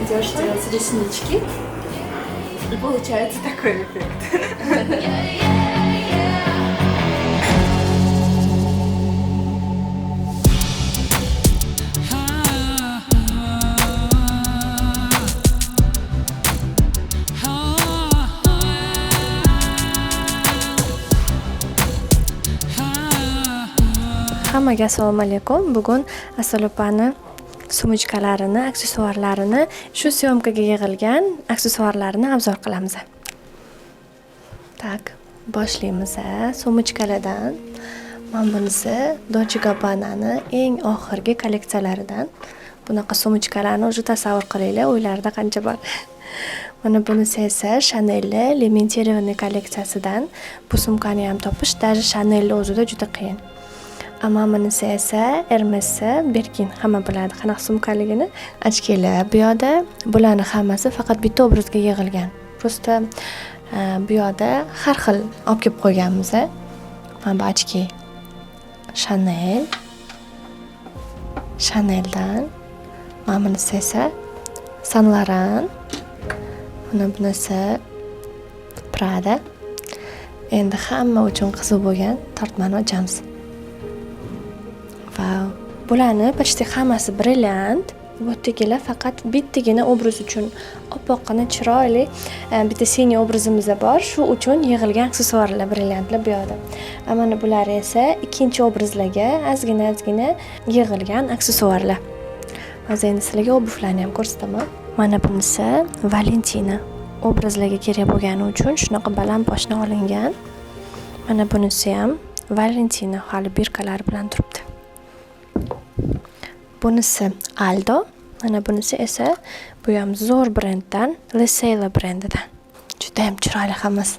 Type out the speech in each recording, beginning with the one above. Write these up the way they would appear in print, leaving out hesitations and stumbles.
идешь делать реснички, и получается такой эффект. Hammaga assalomu alaykum. Bugun Asal opani sumочкalarini, aksessuarlarini, shu syomkaga yig'ilgan aksessuarlarini obzor qilamiz. Tak, boshlaymiz. Sumочкalardan mana bunisi Dolce Gabbana'ni eng oxirgi kolleksiyalaridan. Bunaqa sumочкalarni o'zi tasavvur qilinglar, uylarida qancha bor. Mana bunisi esa Chanel Limiterevni kolleksiyasidan. Bu sumkani ham topish даже Chanel o'zida juda qiyin. Ammo bunisi esa Hermes Birkin, hamma biladi qanaqa sumkaligini. Ochkelar bu yoqda, bularning hammasi faqat bitta obrazga yig'ilgan. Prosta bu yoqda har xil olib kelib qo'yganmiz. Mana bu ochki Chaneldan. Mana bunisi esa Saint Laurent. Mana bunisi Prada. Endi hamma uchun qiziq bo'lgan tortmani ochamiz. Wow. Bularni почти hammasi brilliant. Bu tegilar faqat bittagina obraz uchun oppoqqina chiroyli bitta siniy obrazimiz bor. Shu uchun yig'ilgan aksessuarlar brilliantlar bu yoqda. Mana bular esa ikkinchi obrazlarga ozgina yig'ilgan aksessuarlar. Hozir endi sizlarga obuvlarni ham ko'rsataman. Mana bunisi Valentina. Obrazlarga kerak bo'lgani uchun shunaqa baland poshna olingan. Mana bunisi ham Valentina, hali birkalari bilan turibdi. Bunisi Aldo, mana bunisi esa bu ham zo'r brenddan, Lesela brendidan. Juda ham chiroyli hammasi.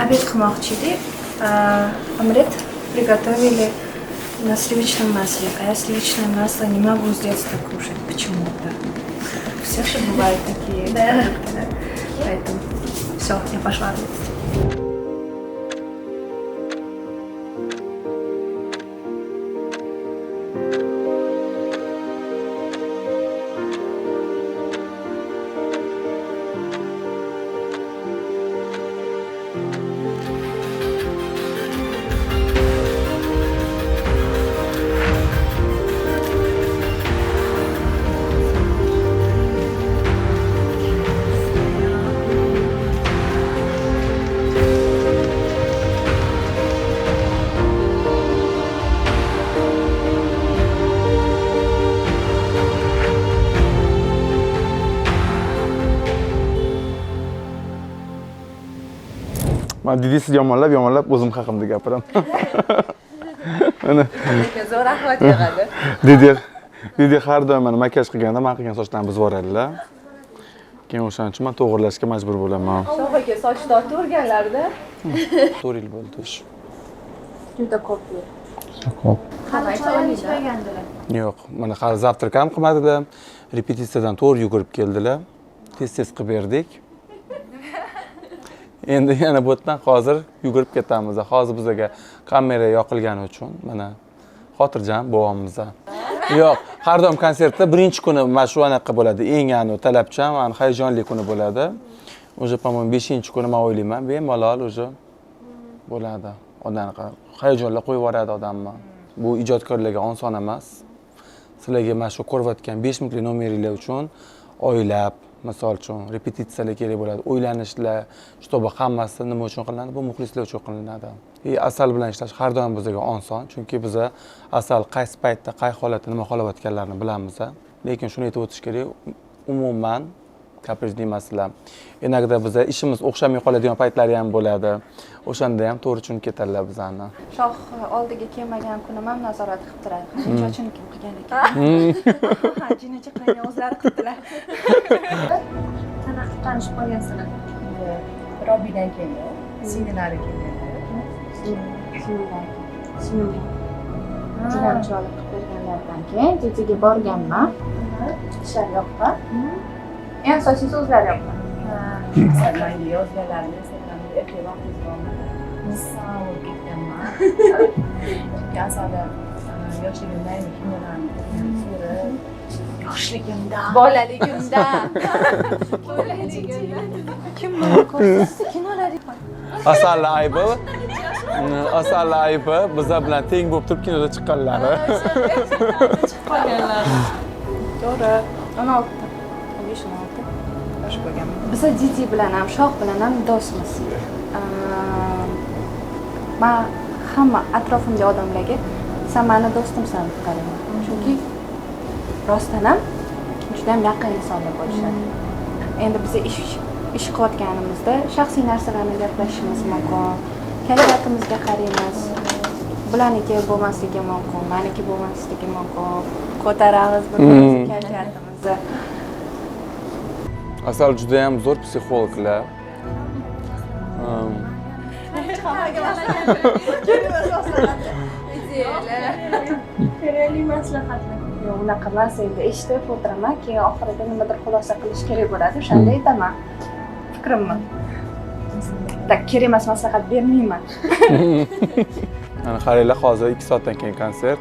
Обед qilmoqchi edik. Омлет приготовили на сливочном масле. А я сливочное масло не могу с детства кушать почему-то. Все же бывают такие продукты, да? Поэтому все, я пошла есть. Men dedesiz yomonlab o'zim haqimda gapiraman. Mana Zo'r ahvot yig'adi. Dede har doim mana makiyaj qilganda men qilgan sochlarni buzib yuboradilar. Keyin o'shaning uchun men to'g'rilashga majbur bo'laman. Shohga soch tortib o'rganlarda. 4 yil bo'ldi. Juda ko'p. Xo'p. Qanday o'ynagandilar? Yo'q, mana hali zavtrak ham qilmadilar. Repetitsiyadan to'g'ri yugurib keldilar. Tez qilib berdik. Endi yana bu yerdan hozir yugurib ketamiz. Hozir bizga kamera yoqilgani uchun mana xotirjam bo'vamiz. Yo'q, har doim konsertda birinchi kuni mana shu anaqa bo'ladi. Eng talabchan, mana hayajonli kuni bo'ladi. O'sha по-моему 5-kuni men o'ylayman, bemalol o'sha bo'ladi. Anaqa hayajonlar qo'yib yuboradi odamni. Bu ijodkorlarga oson emas. Sizlarga mana shu ko'rayotgan 5 minutlik nomeringlar uchun oylab, misol uchun repetitsiyalar kerak bo'ladi, o'ylanishlar, shtobi hammasi nima uchun qilinadi? Bu muxlislar uchun qilinadi. Asal bilan ishlash har doim bizga oson, chunki biz Asal qaysi paytda, qay holatda nima xohlayotganlarini bilamiz. Lekin shuni aytib o'tish kerak, umuman kaprizli emaslar. Enagda biz ishimiz o'xshamay qoladigan paytlari ham bo'ladi. O'shanda ham to'g'ri tushunib ketadilar bizani. Shoh oldiga kelmagan kuni ham nazorat qilib turadi. Qanchachini kim qilgan ekan? Ha, jinacha qilgan o'zlari qildilar. Qanaqa tanishib qolgansizlar? Robbidan kelgan, singlari kelgan. Juda chiroyli qilib berganlardan keyin teziga borganman. Ishlar yoqdi. En asosiysi o'zlari yoqdi. Masalan, yozganlarni Instagramda ertaroq yozganman. Misol ketganman. Chunki Asalda yoshligimdami kinolarni ko'rib, yoshligimda, bolaligimda, kimlarni ko'rsangiz kinolar Asalli aybi, asalli aybi bizlar bilan teng bo'lib turib kinoda chiqqanlari. to'g'ri 16 15 16 yosh bo'lganman. Biz Didi bilan ham Shoh bilan ham do'stmiz. Men hamma atrofimdagi odamlarga sen meni do'stimsan deb qarayman. Chunki rostdan ham juda ham yaqin insonlar bo'lishadi. Endi biz ish qilayotganimizda shaxsiy narsalarni gaplashishimiz mumkin. Kayfiyatimizga qaraymiz. Bularniki bo'lmasligi mumkin, meniki bo'lmasligi mumkin. Ko'taramiz bir-birimizni kayfiyatimizni. Asal juda ham zo'r psixologlar. Kerakli maslahatlar. Yo'q, unaqa emas endi eshitib o'tiraman, keyin oxirida nimadir xulosa qilish kerak bo'ladi. O'shanda aytaman. Fikrimni. Tak kerak emas maslahat bermayman. Ana qaranglar, hozir 2 soatdan keyin konsert.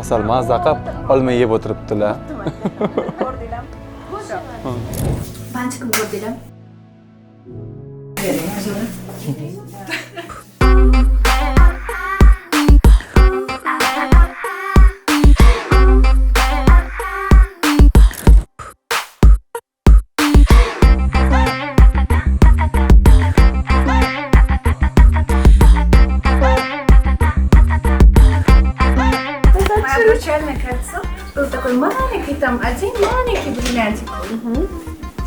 Asal mazza qilib olma yeb o'tiribdilar. Ko'rdinglarmi? Banchikni ko'rdinglar? Обручальное кольцо. Был такой маленький, там один маленький бриллиантик.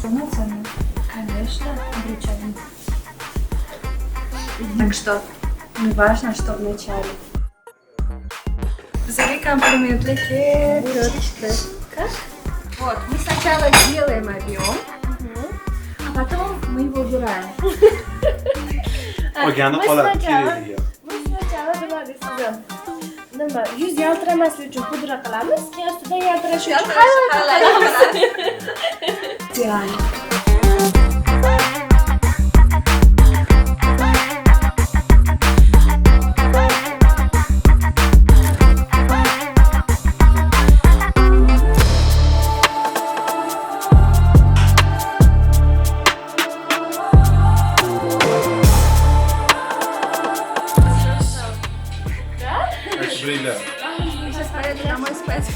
Цена. Конечно, обручальный. Так что не важно, что вначале. Взяли комплименты. Как? Вот, мы сначала делаем объем, а потом мы его убираем. Qolgani qoladi, kerak. Biz sначала nima deysizlar? Nima, yuz yaltiramaslik uchun pudra qilamiz, keyin ustidan yaltirash uchun qallaymiz. Сейчас поеду домой спать.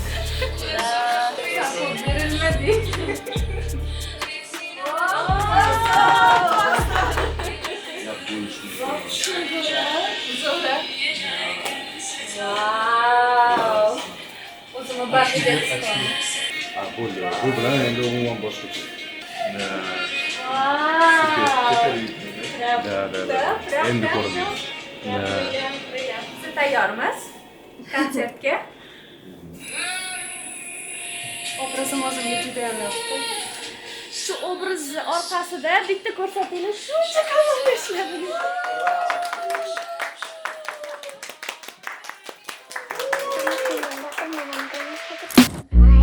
O'zimni bag'riga Bu bilan endi umuman boshqa. Endi ko'ramiz. Siz tayyormiz konsertga? Obrazim o'zimga juda ham yoqdi. Shu obraz orqasida bitta ko'rsatinglar, shuncha qilib ishladim.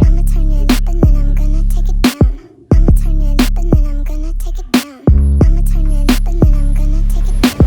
I'ma turn it up and then I'm gonna take it down. I'ma turn it up and then I'm gonna take it down. I'ma turn it up and then I'm gonna take it down.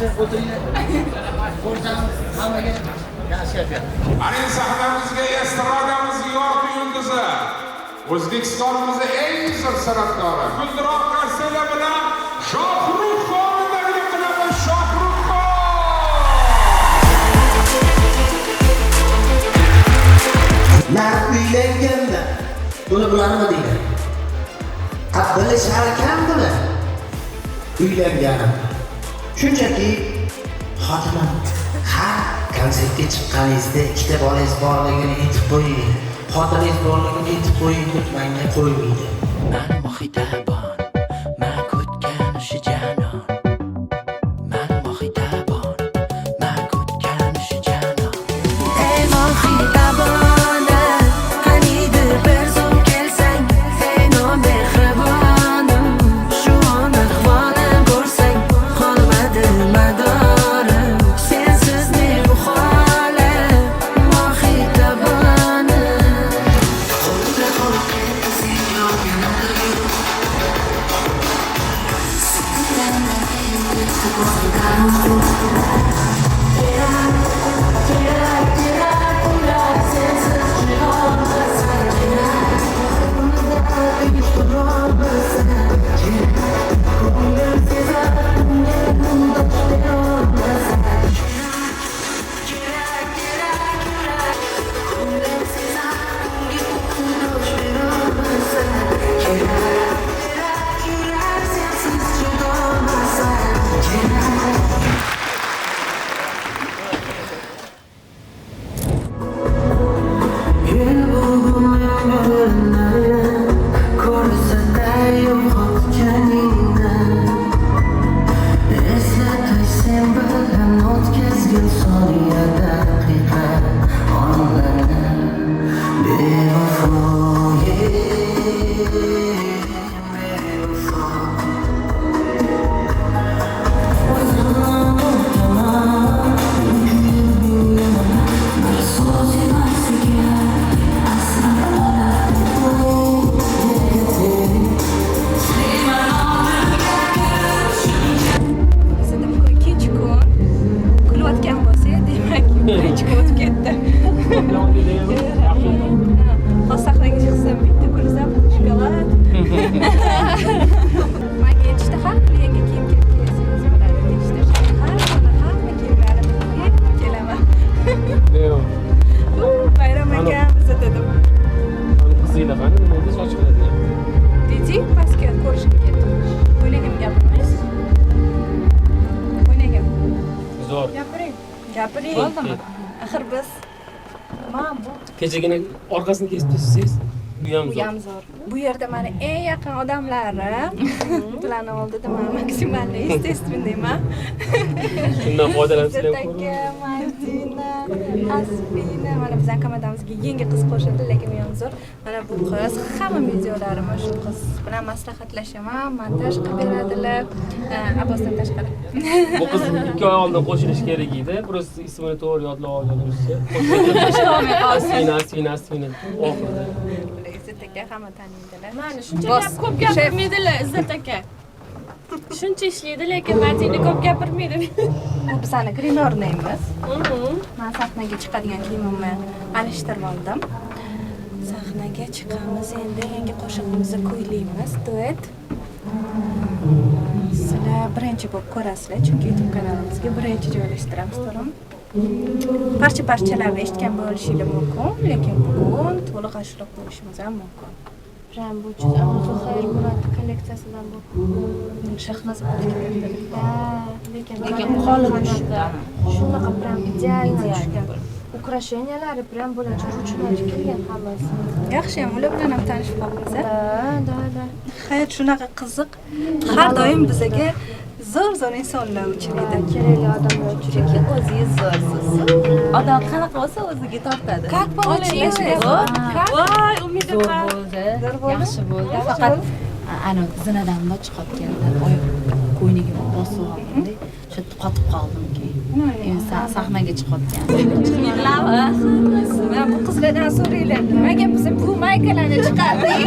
yaxshi o'tiringlar. Ko'rsamiz hammaga yaxshi kayfiyat. Ana sahnamizga estradamizning yorqin yulduzi, O'zbekistonimizning eng zo'r san'atkori Guldiroq Karsela bilan Shohruxxonni taklif qilamiz. Shohruxxon! Men uylanganda buni bilaman deydi. Bilishar ekanmi? Uylanganim. Shunchaki xotinim har konsertga chiqqaningizda ikkita bolangiz borligini aytib qo'ying. Xotiningiz borligini aytib qo'ying deb menga qo'ymaydi. من مخیطبان من کودکن شجانان من مخیطبان من کودکن شجانان ای مخیطبانه قنیده برزم کلسنگ ای نامهربانم شو آن اخوانم گرسنگ خالمده مدارم sensiz نمیخواله مخیطبانه خود خود Gapiring. Bo'ldimi? Axir biz kechagina orqasini kesib tashlaysiz. Bu ham zo'r. Bu yerda meni eng yaqin odamlarim bilan oldida men maksimalni естественныйman. Shundan foydalansizlar. Aka, Martina, Asfina, mana bizning komandamizga yangi qiz qo'shildi, lekin u ham zo'r. Mana bu qiz hamma videolarimni shu qiz bilan maslahatlashaman, montaj qilib beradilar. Abbosdan tashqari. Bu qiz 2 oy oldin qo'shilish kerak edi. Просто ismini to'g'ri yodlab olganimizcha. Asfina. Oxirida. Izzat aka hamma taniydilar. Mana shuncha ko'p gapirmaydilar Izzat aka. Shuncha ishlaydi, lekin Martina ko'p gapirmaydi. Bu bizani grimyornaymiz. Men sahnaga chiqadigan kiyimimni alishtirib oldim. Sahnaga chiqamiz endi, yangi qo'shiqimizni kuylaymiz, duet. Sizlar birinchi bo'lib ko'rasizlar, chunki YouTube kanalimizga birinchi joylashtiramiz, to'g'rimi? Parcha-parchalarni eshitgan bo'lishingiz mumkin, lekin bugun to'liq ashula qo'yishimiz ham mumkin. Ram bu juda Amazon Xayrmurod kolleksiyasidan bu. Shahnoz bo'ldi. Lekin qolib tushdi. Shunaqa prям idealniy tushgan. Украшениялari prям bo'ladi, ruchnoy kelgan hammasi. Yaxshi ham ular bilan ham tanishib qolamiz. Da. Hayot shunaqa qiziq. Har doim bizga zo'r insonlar uchraydi. Kerakli odamlar uchraydi. O'zingiz zo'rsiz. Odam qanaqa bo'lsa o'ziga tortadi. Как получилось? Voy, umidim Zo'r bo'ldi. Yaxshi bo'ldi. Faqat ana zinadan moch qolib keldi. Oyoq qo'ynigim bosib olganda shu qotib qoldim keyin. Endi sahnaga chiqayotgan. Mana bu qizlardan so'raylar. Nimaga biz bu maykalarni chiqardik?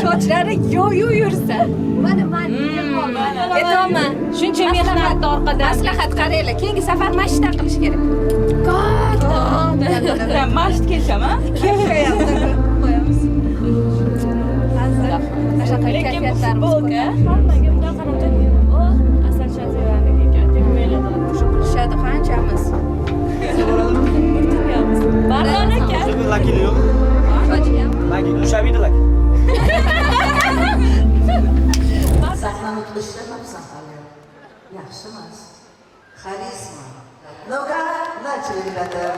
Sochlari yo'yu yursa. Mana men Yo'qmi? Shuncha mehnatni orqada maslahat qaranglar. Keyingi safar mashqdan qilish kerak. Mashq kelsam-a? Kelyapti. Qo'yamiz. Lekin futbolka hammaga bundan qarab turibdi. Asal Shaziraniga tegmaylar. Shadi qanchamiz? Bardan aka. Lakini yo'q. Lakin ushabiydi lakin. Sahnani qilishlamabsan hali. Yaxshimas. Xarizma. Noga nachilikladim.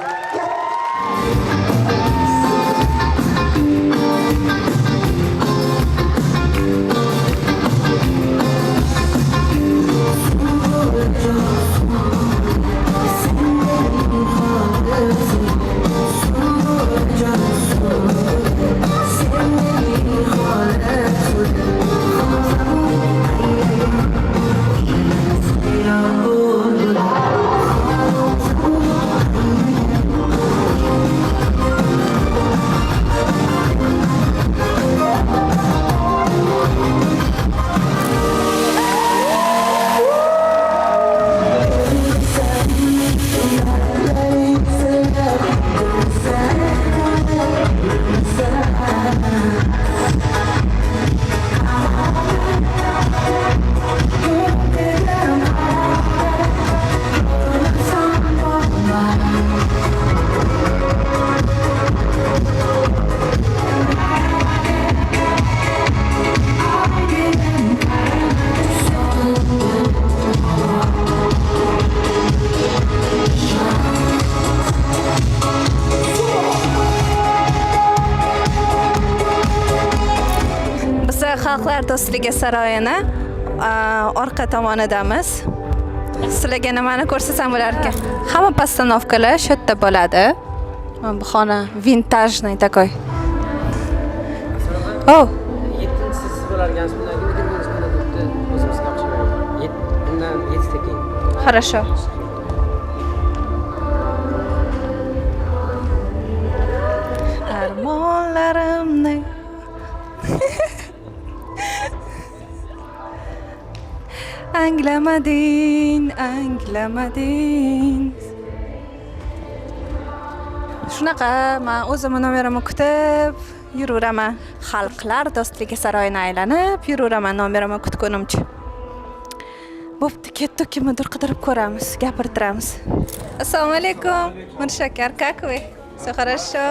Xalqlar do'stligi saroyini orqa tomonidamiz. Sizlarga nimani ko'rsasam bo'lar ekan? Hamma postanovkalar shu yerda bo'ladi. Bu xona vintajniy takoy. Oh, 7-siz bo'larkansiz bundan keyin o'zimizga o'xshamaydi. Bundan 7 ta keyin. хорошо. Armonlarimni anglamading. Shunaqa, men o'zim nomerimni kutib yuraveraman. Xalqlar do'stligi saroyini aylanib yuraveraman nomerimni kutgunimcha. Bo'pti, ketdik, kimnidir qidirib ko'ramiz, gapirtiramiz. Assalomu alaykum. Mirshakar, как вы? Всё хорошо?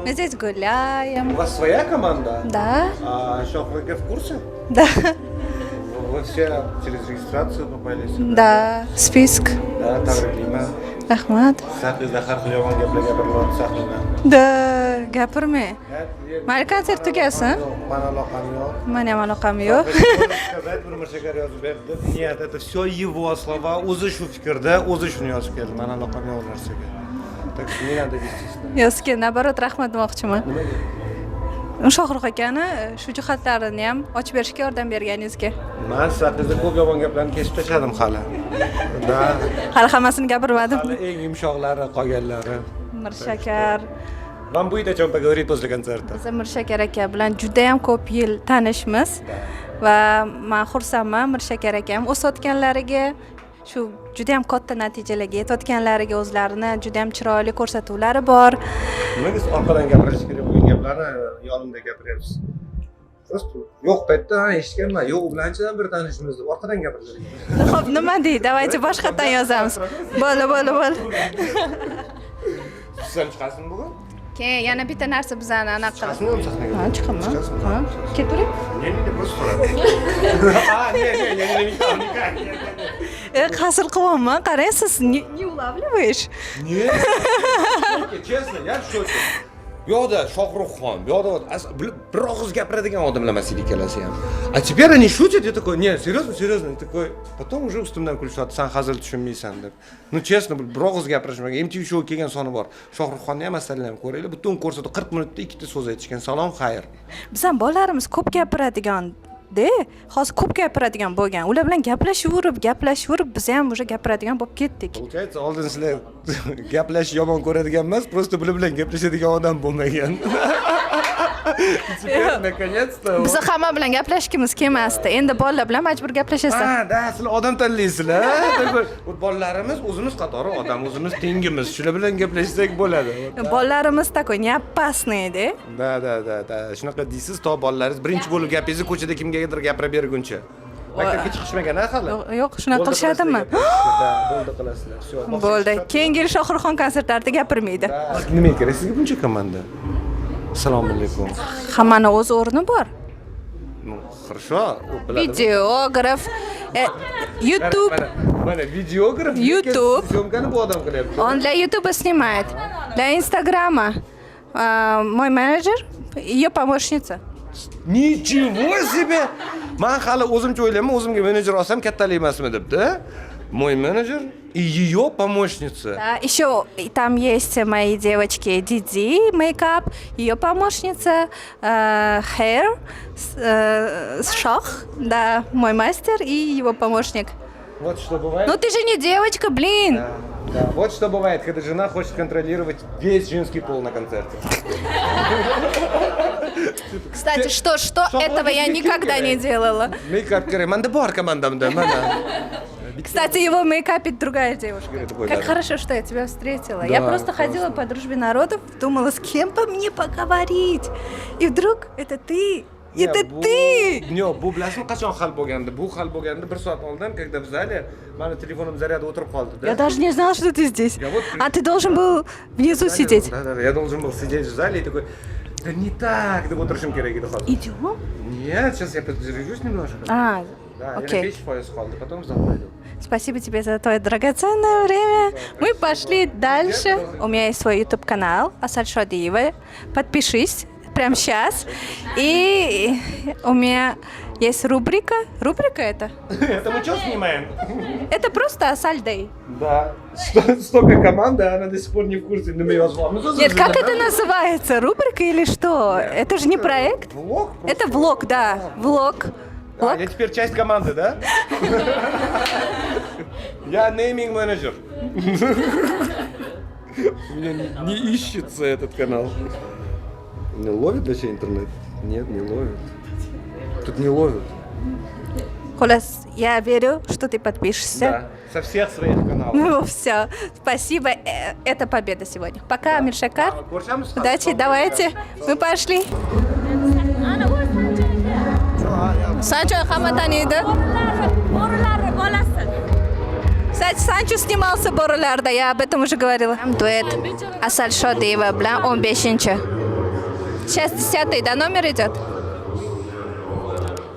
Мы здесь гуляем. У вас своя команда? Да. А Шохрака в курсе? Да. Вы все через регистрацию попались? Да, список. Да, tabriklayman. Rahmat. Sahifada har xil yomon gaplar gapirilyapti sahnada. Да, gapirma. Mayli, konsert tugasin. Mana aloqam yo'q. Meni ham aloqam yo'q. Сказать, bir Mirshakar yozib berdi. Нет, это все его слова. O'zi shu fikrda, o'zi shuni yozib keldi. Mana aloqam yo'q narsaga. Так что не надо вестись. Yo'q, nabarot rahmat demoqchiman. Shohrux akani shu jihatlarini ham ochib berishga yordam berganingizga. Men sahifada ko'p yomon gaplarni kesib tashladim hali. Da. Hali hammasini gapirmadim. Hali eng yumshoqlari qolganlari. Mirshakar. Вам будет о чем поговорить после концерта. Biz Mirshakar aka bilan juda ham ko'p yil tanishmiz va men xursandman Mirshakar akam o'sayotganlariga, shu juda ham katta natijalarga yetayotganlariga o'zlarini juda ham chiroyli ko'rsatuvlari bor. Nimaga orqadan gapirish kerak bo'lgan gaplarni yonimda gapiryapsiz? Просто yo'q paytda eshitganman, yo'q u bilan anchadan beri tanishmiz deb orqadan gapirdik. Xo'p, nima deydi? Davaychi boshqatdan yozamiz. Bo'l. Sizlar chiqasizmi bugun? Keyin yana bitta narsa bizani anaqa qilib. Chiqasizmi sahnaga? Ha, chiqaman. Ha, ketavering. Не, просто so'radim. Не, Qasil qilyapman. Qarang, siz не улавливаешь? Нет. Честно, я в шоке. Bu yoqda Shohruxxon, bu yoqda bir og'iz gapiradigan odamlar emas edi ikkalasi ham. А теперь они шутят, я такой, не, серьезно, такой, потом уже ustimdan kulishyapti, sen hazil tushunmaysan deb. Ну честно, bir og'iz gapirishmagan. MTV show kelgan soni bor. Shohruxxonni ham masalan ko'raylik, butun ko'rsatuvda 40 minutda ikkita so'z aytishgan. Salom, xayr. Biz ham bolalarimiz ko'p gapiradigan hozir ko'p gapiradigan bo'lgan. Ular bilan gaplashaverib, biz ham уже gapiradigan bo'lib ketdik. Получается, oldin sizlar gaplash yomon ko'radigan emas, просто bular bilan gaplashadigan odam bo'lmagan. Теперь, наконец-то. Bizni hamma bilan gaplashgimiz kelmasdi. Endi bolalar bilan majbur gaplashasan. Ha, da, sizlar odam tanlaysizlar. Bolalarimiz o'zimiz qatori odam, o'zimiz tengimiz. Shular bilan gaplashsak bo'ladi. Bolalarimiz такой не опасные, да? Da. Shunaqa deysiz, to bolalaringiz birinchi bo'lib gapingizni ko'chada kimgadir gapirib berguncha. Maktabga chiqishmagan hali. Yo'q, shunaqa qilishadimi? Bo'ldi qilasizlar. Всё. Bo'ldi. Keyingi Shohruxxon konsertlarida gapirmaydi. Nima kerak sizga buncha komanda? Assalomu alaykum. Hammani o'z o'rni bor. Ну, хорошо. Videograf, YouTube. Mana videograf. YouTube. Syomkani bu odam qilyapti. Он для YouTube снимает, для Инстаграма. Мой менеджер, ее помощница. Nичего себе! Men hali o'zimcha o'ylayman, o'zimga menejer olsam kattalik emasmi debdi. Мой менеджер и ее помощница. Да, еще там есть мои девочки Диди, мейкап, ее помощница, Hair, Шах, да, мой мастер и его помощник. Вот что бывает. Ну ты же не девочка, блин! Да. Вот что бывает, когда жена хочет контролировать весь женский пол на концерте. Кстати, что этого я никогда не делала. Мейкап керек. Манда бар командамда, mana. Кстати, его мейкапит другая девушка. Как хорошо, что я тебя встретила. Я просто ходила по дружбе народов, думала, с кем бы мне поговорить. И вдруг это ты. Это ты! Yo'q, bu bilasizmi qachon hal bo'lgandi? Bu hal bo'lganda 1 soat oldin, когда в зале, mani telefonim zaryada o'tirib qoldi, да? Я даже не знала, что ты здесь. А ты должен был внизу сидеть. Да, я должен был сидеть в зале и такой, да не так, deb o'tirishim kerak edi hozir. Идем? Нет, сейчас я подзаряжусь немножко. Да, я окей. на 5 пояс qoldi, потом в зал пойду. Спасибо тебе за твое драгоценное время. Мы пошли дальше. У меня есть свой YouTube-канал Асаль Шодиева. Подпишись прямо сейчас. И у меня есть рубрика. Рубрика это? Это мы что снимаем? Это просто Асаль Дэй. Да. Столько команды, а она до сих пор не в курсе, на меня звал. Нет, как это называется? Рубрика или что? Это же не проект. Влог? Это влог, да. Влог. А, я теперь часть команды, да? Я нейминг менеджер. У меня не ищется этот канал. Не ловит вообще интернет? Нет, не ловит. Тут не ловит. Холас, я верю, что ты подпишешься. Да, со всех своих каналов. Ну все, спасибо, это победа сегодня. Пока, Амир Шакар. Удачи, давайте, мы пошли. Санчо Хаматанида. Кстати, Санчо снимался Борулярда, я об этом уже говорила. Дуэт Асаль Шодиева, бля, он бешенче. Сейчас 10-й, да, номер идет?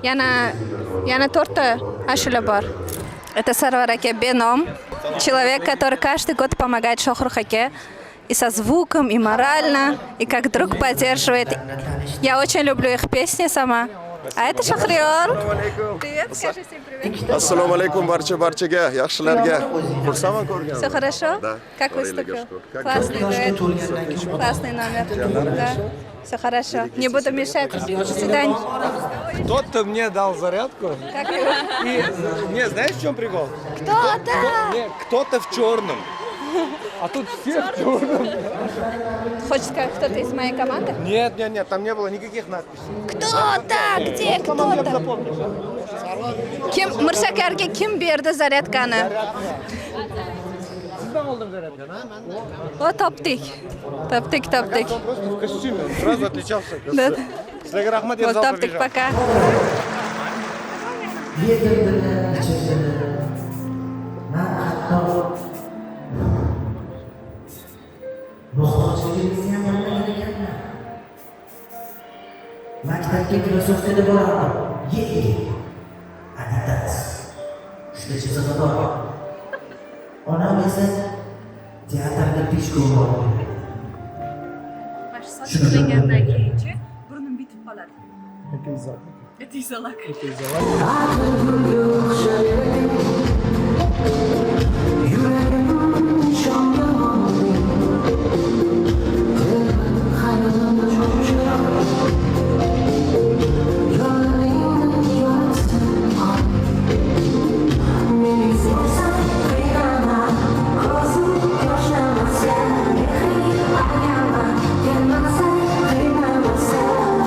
Я на торта Ашуля бар. Это Сарвараке Беном, человек, который каждый год помогает Шохрухаке и со звуком, и морально, и как друг поддерживает. Я очень люблю их песни сама. А это Шахриор. Привет, скажи всем привет. Ассаламу алейкум, barchaga, yaxshilarga. Xursandman ko'rganim. Все хорошо? Да. Как выступил? Классный дуэт, классный номер. Да. Все хорошо. Не буду мешать. До свидания. Кто-то мне дал зарядку. И, не, знаешь, в чем прикол? Кто-то в черном. А тут все в черном. Хочешь сказать, кто-то из моей команды? Нет, там не было никаких надписей. Кто-то? Где кто-то? Kim Mirsakarga kim berdi zaryadkani? O topdik. Topdik. Просто в костюме, он сразу отличался. Да. Sizlarga rahmat, Вот topdik, пока. Maktabga filosofiyada borardim. Adidats. Shunday chizig'i bor. Onam esa teatrga peshku bordi. Mana soch qilingandan keyinchi burnim bitib qoladi. Etizalak. Sen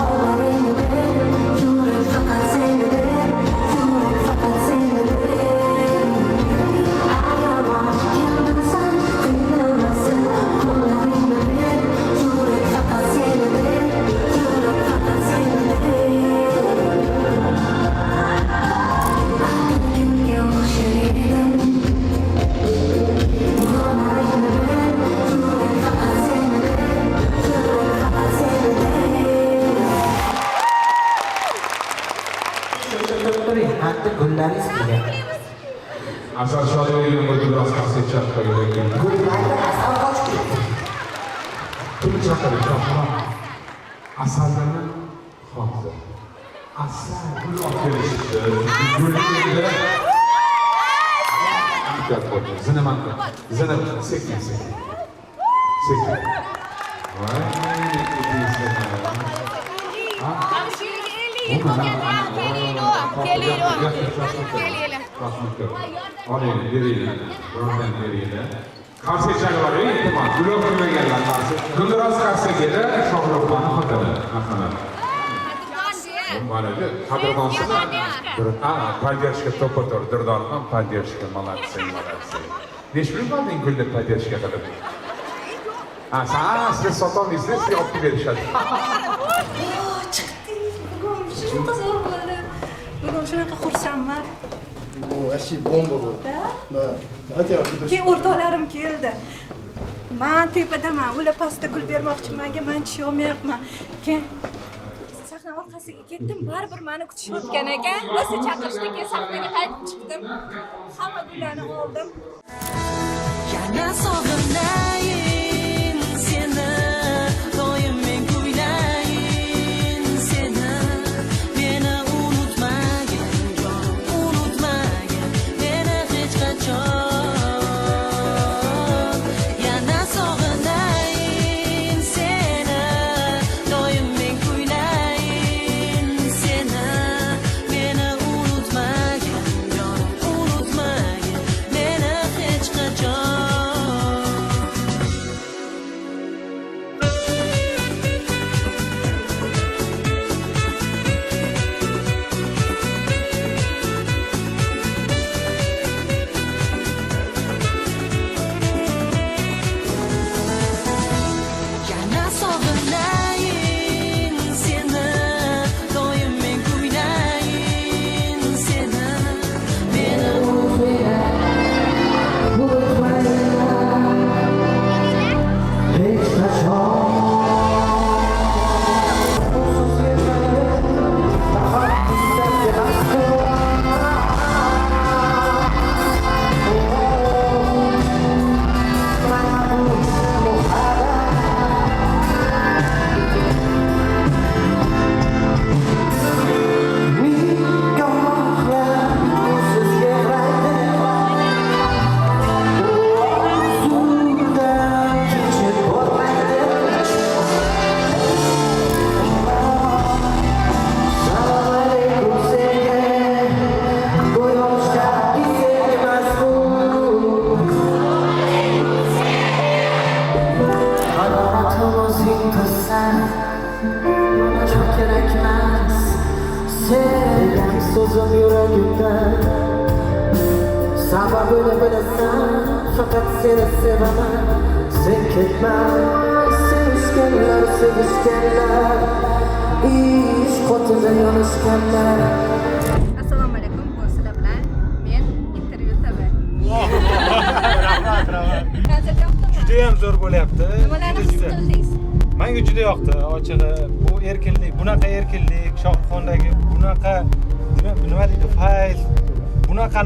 Asal Shodiyev bo'ldi biroz konselt chaqirgan. Kim chaqiryapti? Asallarni hozir. Asal gul olib kelishdi. Gulga diqqat bo'ling. Zinamanmi? Zina sekin. Sekin. Voy, Oling, beringlar. Birodan beringlar. Konselt chaqirib, iltimos, gulov qilmaganlar konselt. Gulroz konsertida Shohruxxonning xotini, marhamat. Malaka, qadrdonsiz. Поддержка to'ppa-to'g'ri, Dirdorni ham поддержка, молодцы. Necha pul olding gulni поддержка qilib? Siz sotolmaysizlar, sizga olib berishadi. Shunaqa zo'r bo'ladi. Bugun shunaqa xursandman. Bu ashi bomba bo'ldi. Keyin o'rtoqlarim keldi. Men tepadaman, ular pastda gul bermoqchiman, men tusholmayapman. Keyin sahna orqasiga ketdim, baribir meni kutishayotgan ekan. O'zi chaqirishdi, keyin sahnaga qaytib chiqdim. Hamma gullarni oldim. Yana sog'inayim seni, doim men kuylayin seni. Meni unutmagin, unutmagin, meni hech qachon. Yana sog'inayim seni, doim men kuylayin seni. Meni unutmagin, unutmagin, meni hech qachon. Yana sog'inayim seni, doim men kuylayin seni. Meni so'zim yuragimdan sababini bilasan, faqat seni sevaman. Sen ketma, sevishganlar ish qotida yonishganlar. Assalomu alaykum, bu sizlar bilan men intervyu tabi. Rahmat. Konsert yoqdimi? Juda ham zo'r bo'lyapti. Nimalarni his qildingiz? Menga juda yoqdi. Ochig'i, bu erkinlik, bunaqa erkinlik, Shohruxxondagi bunaqa nima deydi, fayz, bunaqa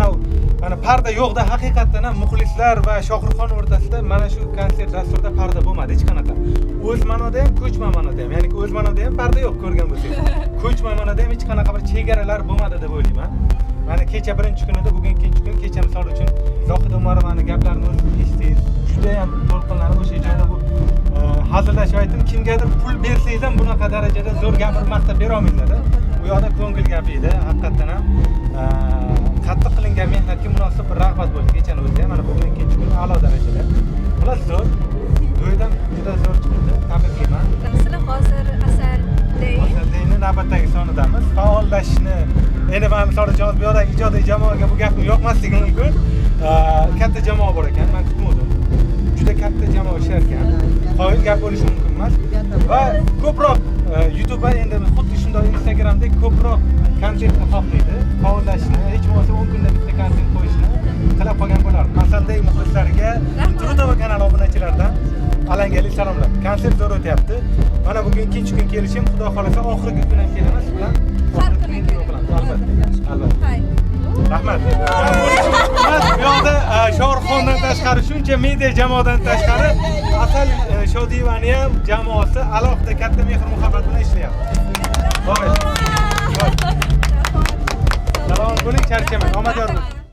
mana parda yo'qda, haqiqatdan ham muxlislar va Shohruxxon o'rtasida mana shu konsert dasturida parda bo'lmadi hech qanaqa. O'z ma'noda ham, ko'chma ma'noda ham, ya'ni o'z ma'noda ham parda yo'q, ko'rgan bo'lsangiz. Ko'chma ma'noda ham hech qanaqa bir chegaralar bo'lmadi deb o'ylayman. Mana kecha birinchi kunida, bugun ikkinchi kun, kecha misol uchun Zohid Umarovani gaplarini eshitdingiz. Juda ham to'lqinlanib o'sha joyda bu hazillashib aytdim, kimgadir pul bersangiz ham bunaqa darajada zo'r gapirib maqtab bera olmaysizlar. Bu yoqda ko'ngil gapi edi, haqiqatdan ham qattiq qilingan mehnatga munosib bir rag'bat bo'ldi kechani o'zida. Mana bugun ikkinchi kun a'lo darajada. Xullas zo'r. Do'ydan juda zo'r chiqdi. Tabriklayman. Sizlar hozir Asaldeyni navbatdagi sonidamiz. Faollashishni, endi men misol uchun bu yoqdagi ijodiy jamoaga bu gapni yoqmasligi mumkin. Katta jamoa bor ekan, men kutmadim. Juda katta jamoa ishlar ekan. Qoyil gap bo'lishi mumkin emas. Va ko'proq YouTube endi xuddi shunday Instagramdek ko'proq kontentni xohlaydi. Faollashishni, hech bo'lmasa 10 kunda bitta kontent qo'yishni qilib qolgan bo'lardi. Masaldagi muxlislariga, Trudova kanali obunachilaridan alangali salomlar. Konsert zo'r o'tyapti. Mana bugun ikkinchi kun kelishim, xudo xolasa oxirgi kun ham kelamiz bilan. Har kuni kelamiz. Albatta. Rahmat. tashqari shuncha media jamoadan tashqari Asal Shodiyevani ham jamoasi alohida katta mehr muhabbat bilan ishlayapti. Salom bo'ling, charchamang, omadyor bo'ling.